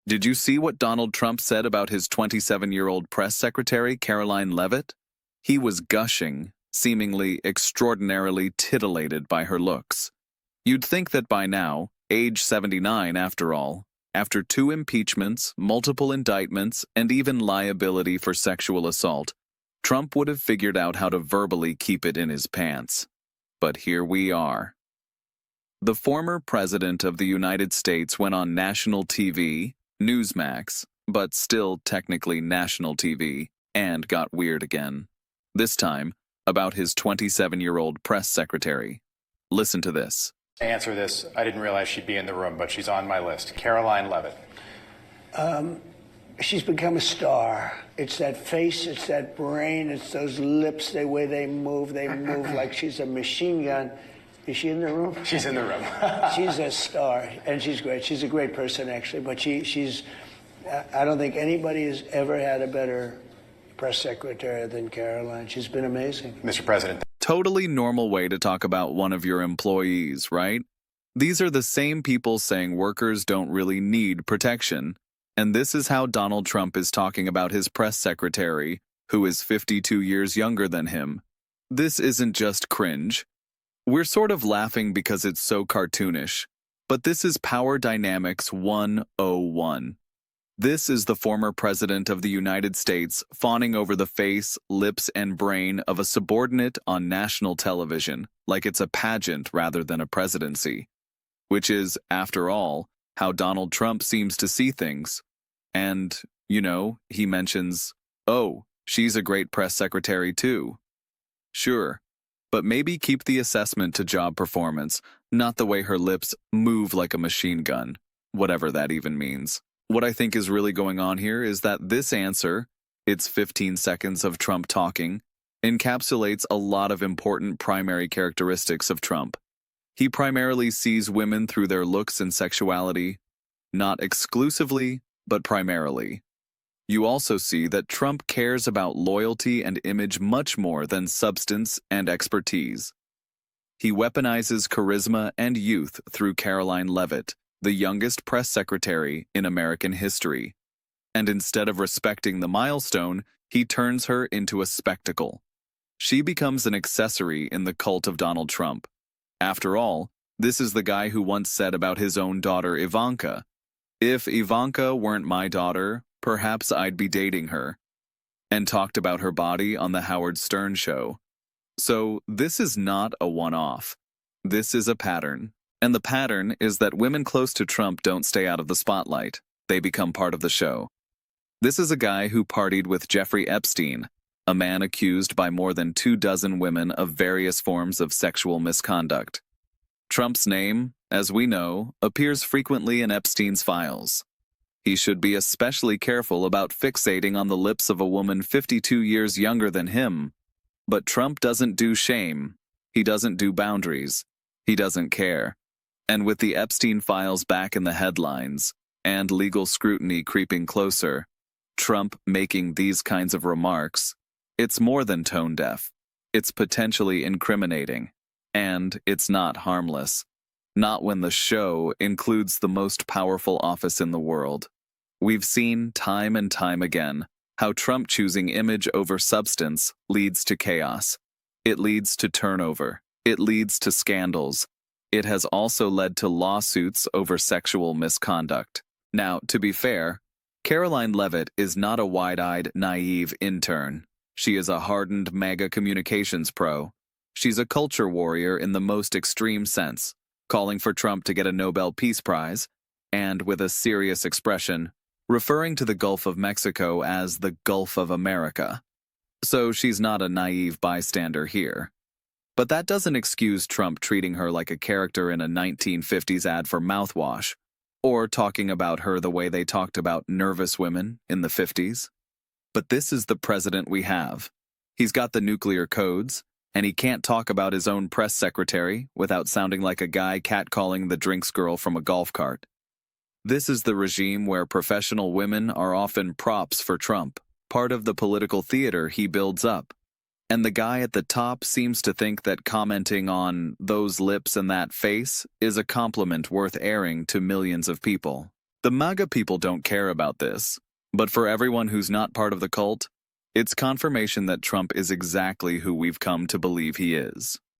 Did you see what Donald Trump said about his 27-year-old press secretary, Karoline Leavitt? He was gushing, seemingly extraordinarily titillated by her looks. You'd think that by now, age 79 after all, after 2 impeachments, multiple indictments, and even liability for sexual assault, Trump would have figured out how to verbally keep it in his pants. But here we are. The former president of the United States went on national TV, Newsmax, but still technically national TV, and got weird again. This time, about his 27-year-old press secretary. Listen to this. To answer this, I didn't realize she'd be in the room, but she's on my list. Karoline Leavitt. She's become a star. It's that face, it's that brain, it's those lips, the way they move like she's a machine gun. Is she in the room? She's in the room. She's a star, and she's great. She's a great person, actually, but she's, I don't think anybody has ever had a better press secretary than Karoline. She's been amazing. Mr. President. Totally normal way to talk about one of your employees, right? These are the same people saying workers don't really need protection. And this is how Donald Trump is talking about his press secretary, who is 52 years younger than him. This isn't just cringe. We're sort of laughing because it's so cartoonish, but this is Power Dynamics 101. This is the former president of the United States fawning over the face, lips, and brain of a subordinate on national television, like it's a pageant rather than a presidency. Which is, after all, how Donald Trump seems to see things. And, you know, he mentions, oh, she's a great press secretary too. Sure, but maybe keep the assessment to job performance, not the way her lips move like a machine gun, whatever that even means. What I think is really going on here is that this answer, it's 15 seconds of Trump talking, encapsulates a lot of important primary characteristics of Trump. He primarily sees women through their looks and sexuality, not exclusively, but primarily. You also see that Trump cares about loyalty and image much more than substance and expertise. He weaponizes charisma and youth through Karoline Leavitt, the youngest press secretary in American history. And instead of respecting the milestone, he turns her into a spectacle. She becomes an accessory in the cult of Donald Trump. After all, this is the guy who once said about his own daughter Ivanka, "If Ivanka weren't my daughter, perhaps I'd be dating her," and talked about her body on the Howard Stern show. So this is not a one-off. This is a pattern. And the pattern is that women close to Trump don't stay out of the spotlight. They become part of the show. This is a guy who partied with Jeffrey Epstein, a man accused by more than 24 women of various forms of sexual misconduct. Trump's name, as we know, appears frequently in Epstein's files. He should be especially careful about fixating on the lips of a woman 52 years younger than him. But Trump doesn't do shame. He doesn't do boundaries. He doesn't care. And with the Epstein files back in the headlines, and legal scrutiny creeping closer, Trump making these kinds of remarks, it's more than tone deaf. It's potentially incriminating. And it's not harmless. Not when the show includes the most powerful office in the world. We've seen time and time again how Trump choosing image over substance leads to chaos. It leads to turnover. It leads to scandals. It has also led to lawsuits over sexual misconduct. Now, to be fair, Karoline Leavitt is not a wide-eyed, naive intern. She is a hardened MAGA communications pro. She's a culture warrior in the most extreme sense, calling for Trump to get a Nobel Peace Prize, and with a serious expression, referring to the Gulf of Mexico as the Gulf of America. So she's not a naive bystander here. But that doesn't excuse Trump treating her like a character in a 1950s ad for mouthwash, or talking about her the way they talked about nervous women in the 50s. But this is the president we have. He's got the nuclear codes, and he can't talk about his own press secretary without sounding like a guy catcalling the drinks girl from a golf cart. This is the regime where professional women are often props for Trump, part of the political theater he builds up. And the guy at the top seems to think that commenting on those lips and that face is a compliment worth airing to millions of people. The MAGA people don't care about this, but for everyone who's not part of the cult, it's confirmation that Trump is exactly who we've come to believe he is.